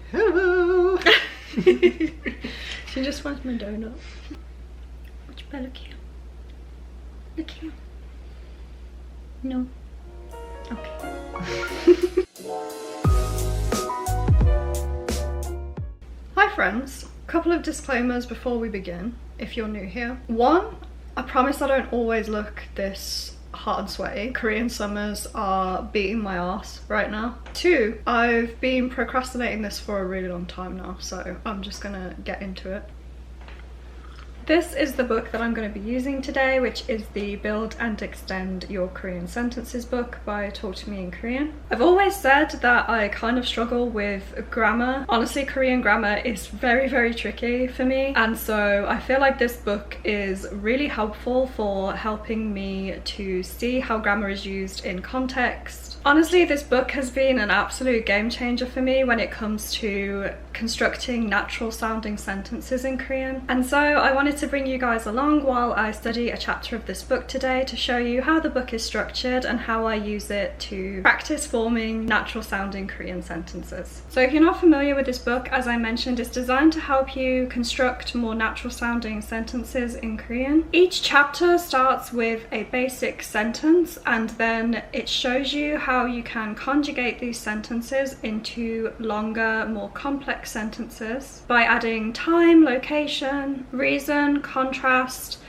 Hello. She just wants my donut. What you better look here? Look here. No. Okay. Hi friends. Couple of disclaimers before we begin, if you're new here. One, I promise I don't always look this hot and sweaty. Korean summers are beating my ass right now. Two, I've been procrastinating this for a really long time now, so I'm just gonna get into it. This is the book that I'm going to be using today, which is the Build and Extend Your Korean Sentences book by Talk to Me in Korean. I've always said that I kind of struggle with grammar. Honestly, Korean grammar is very, very tricky for me. And so I feel like this book is really helpful for helping me to see how grammar is used in context. Honestly, this book has been an absolute game changer for me when it comes to constructing natural sounding sentences in Korean. And so I wanted to bring you guys along while I study a chapter of this book today to show you how the book is structured and how I use it to practice forming natural sounding Korean sentences. So if you're not familiar with this book, as I mentioned, it's designed to help you construct more natural sounding sentences in Korean. Each chapter starts with a basic sentence and then it shows you how you can conjugate these sentences into longer, more complex sentences by adding time, location, reason, contrast,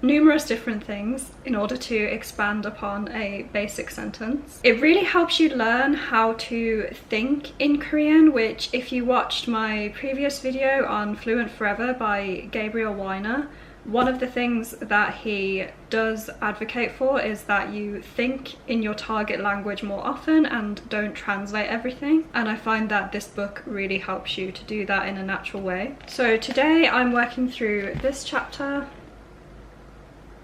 numerous different things in order to expand upon a basic sentence. It really helps you learn how to think in Korean, which if you watched my previous video on Fluent Forever by Gabriel Weiner, one of the things that he does advocate for is that you think in your target language more often and don't translate everything. And I find that this book really helps you to do that in a natural way. So today I'm working through this chapter.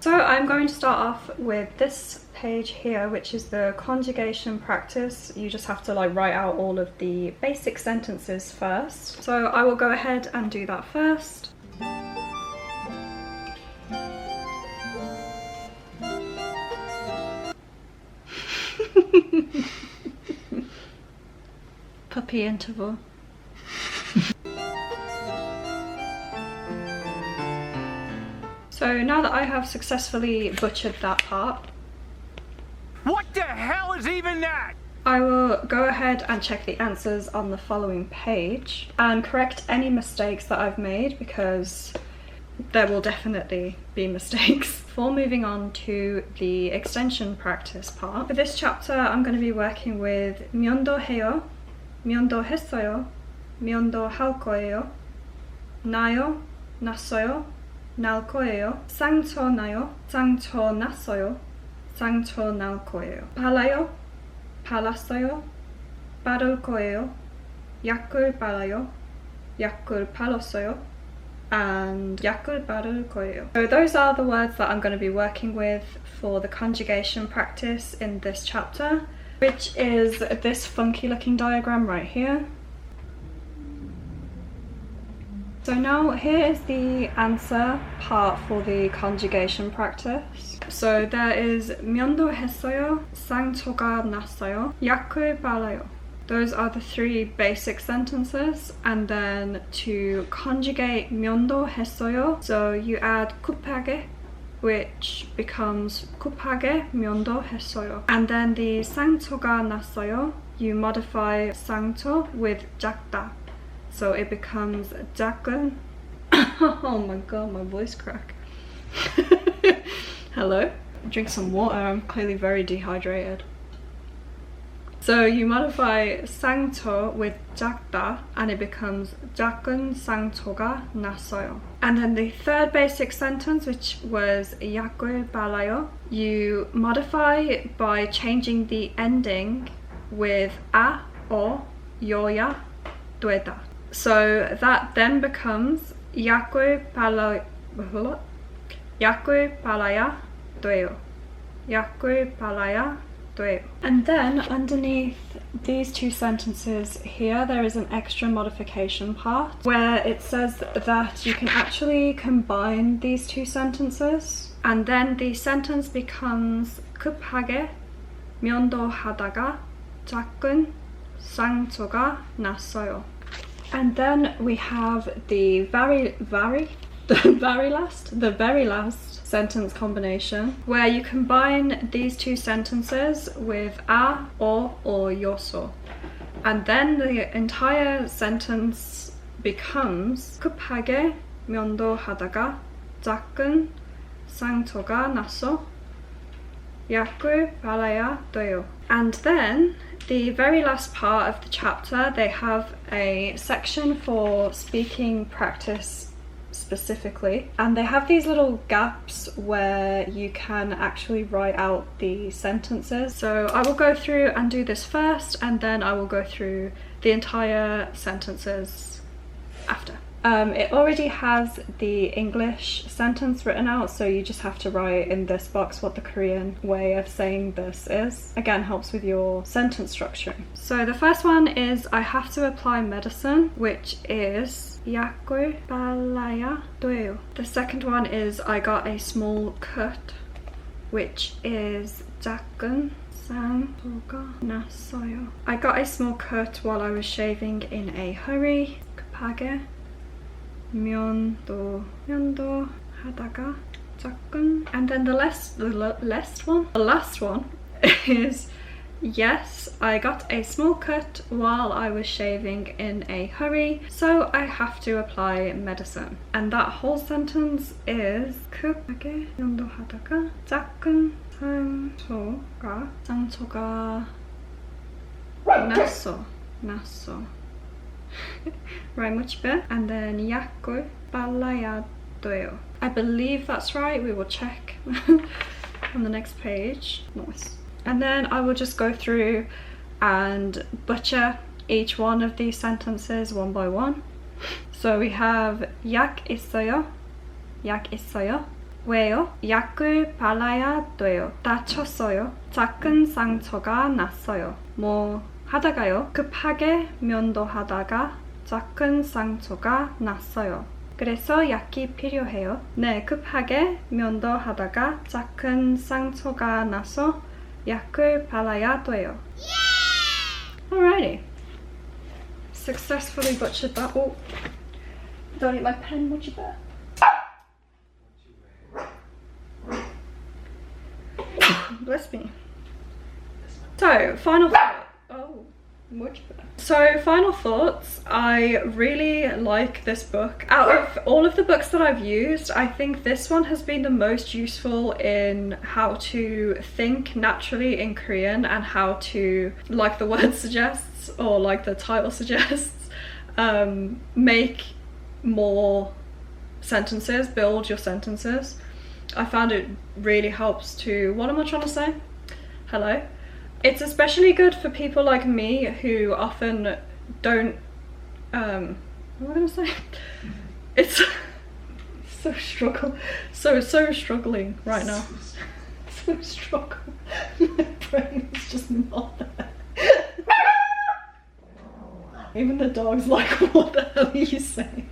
So I'm going to start off with this page here, which is the conjugation practice. You just have to write out all of the basic sentences first. So I will go ahead and do that first. Puppy interval. So now that I have successfully butchered that part, what the hell is even that? I will go ahead and check the answers on the following page and correct any mistakes that I've made, because there will definitely be mistakes. Before moving on to the extension practice part, for this chapter I'm going to be working with 면도해요, 면도했어요, 면도할 거예요, 나요, 났어요, 날 거예요, 상처 나요, 상처 났어요, 상처 날 거예요, 발라요, 발랐어요, 바를 거예요, 약을 발라요, 약을 발랐어요, and 약을 바를 거예요. So those are the words that I'm going to be working with for the conjugation practice in this chapter, which is this funky looking diagram right here. So now here is the answer part for the conjugation practice. So there is 면도했어요, 상처가 났어요, 약을 발라요. Those are the three basic sentences, and then to conjugate 면도했어요, so you add 급하게, which becomes 급하게 면도했어요. And then the 상처가 났어요, you modify 상처 with 작다, so it becomes 작은. Oh my god, my voice crack. Hello? Drink some water, I'm clearly very dehydrated. So you modify 상처 with 작다 and it becomes 작은 상처가 났어요. And then the third basic sentence, which was 약을 발라요, you modify by changing the ending with 아, 여야 되다. So that then becomes 약을 발라야 돼요. 약을 발라야 돼요. And then underneath these two sentences here, there is an extra modification part where it says that you can actually combine these two sentences, and then the sentence becomes 급하게 면도하다가 작은 상처가 났어요. And then we have the very last sentence combination, where you combine these two sentences with a, or yoso. And then the entire sentence becomes 급하게 면도하다가 작은 상처가 나서 약을 발라야 돼요. And then the very last part of the chapter, they have a section for speaking practice specifically, and they have these little gaps where you can actually write out the sentences. So I will go through and do this first, and then I will go through the entire sentences after. It already has the English sentence written out, so you just have to write in this box what the Korean way of saying this is. Again, helps with your sentence structuring. So the first one is I have to apply medicine, which is 약을 발라야 돼요. The second one is I got a small cut, which is 작은 상처가 났어요. I got a small cut while I was shaving in a hurry. 급하게 면도하다가 작은. And then the last one is yes, I got a small cut while I was shaving in a hurry, so I have to apply medicine. And that whole sentence is 급하게 면도하다가 작은 상처가 났어. Right, much better. And then 약을 발라야 돼요. I believe that's right. We will check on the next page. Nice. And then I will just go through and butcher each one of these sentences one by one. So we have 약 있어요. 왜요? 약을 발라야 돼요. 다쳤어요. 작은 상처가 났어요. 뭐 하다가요. 급하게 면도하다가 작은 상처가 났어요. 그래서 약이 필요해요. 네, 급하게 면도하다가 작은 상처가 나서 약을 발라야 돼요. Alrighty. Successfully butchered that. Oh, don't eat my pen, much better. Bless me. So, final thought. Oh, much better. So, final thoughts. I really like this book. Out of all of the books that I've used, I think this one has been the most useful in how to think naturally in Korean and how to, like the word suggests, or like the title suggests, make more sentences, build your sentences. I found it really helps to, what am I trying to say? Hello? It's especially good for people like me who often don't, what am I gonna say? It's so struggling right now. So struggle. My brain is just not there. Even the dog's like, what the hell are you saying?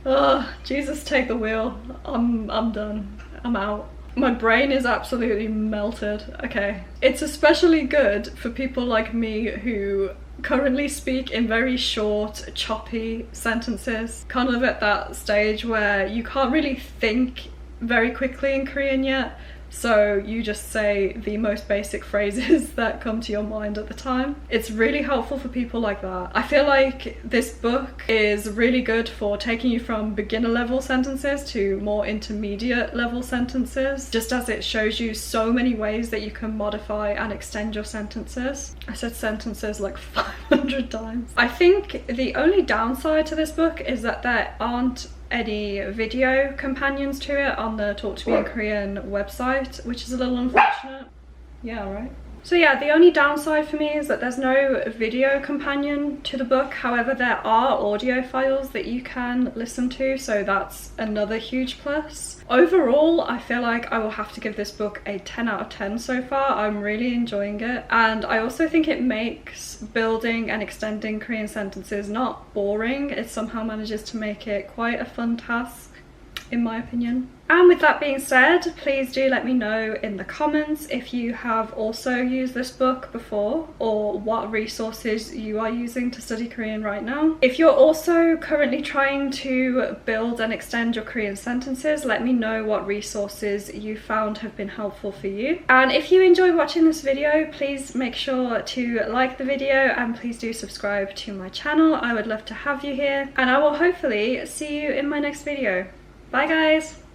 Oh, Jesus, take the wheel. I'm done. I'm out. My brain is absolutely melted. Okay. It's especially good for people like me who currently speak in very short, choppy sentences. Kind of at that stage where you can't really think very quickly in Korean yet. So you just say the most basic phrases that come to your mind at the time. It's really helpful for people like that. I feel like this book is really good for taking you from beginner level sentences to more intermediate level sentences, just as it shows you so many ways that you can modify and extend your sentences. I said sentences like 500 times. I think the only downside to this book is that there aren't any video companions to it on the Talk to Me in Korean website, which is a little unfortunate. Yeah, right. So yeah, the only downside for me is that there's no video companion to the book. However, there are audio files that you can listen to, so that's another huge plus. Overall, I feel like I will have to give this book a 10 out of 10 so far. I'm really enjoying it, and I also think it makes building and extending Korean sentences not boring. It somehow manages to make it quite a fun task. in my opinion. And with that being said, please do let me know in the comments if you have also used this book before or what resources you are using to study Korean right now. If you're also currently trying to build and extend your Korean sentences, let me know what resources you found have been helpful for you. And if you enjoyed watching this video, please make sure to like the video and please do subscribe to my channel. I would love to have you here, and I will hopefully see you in my next video. Bye guys!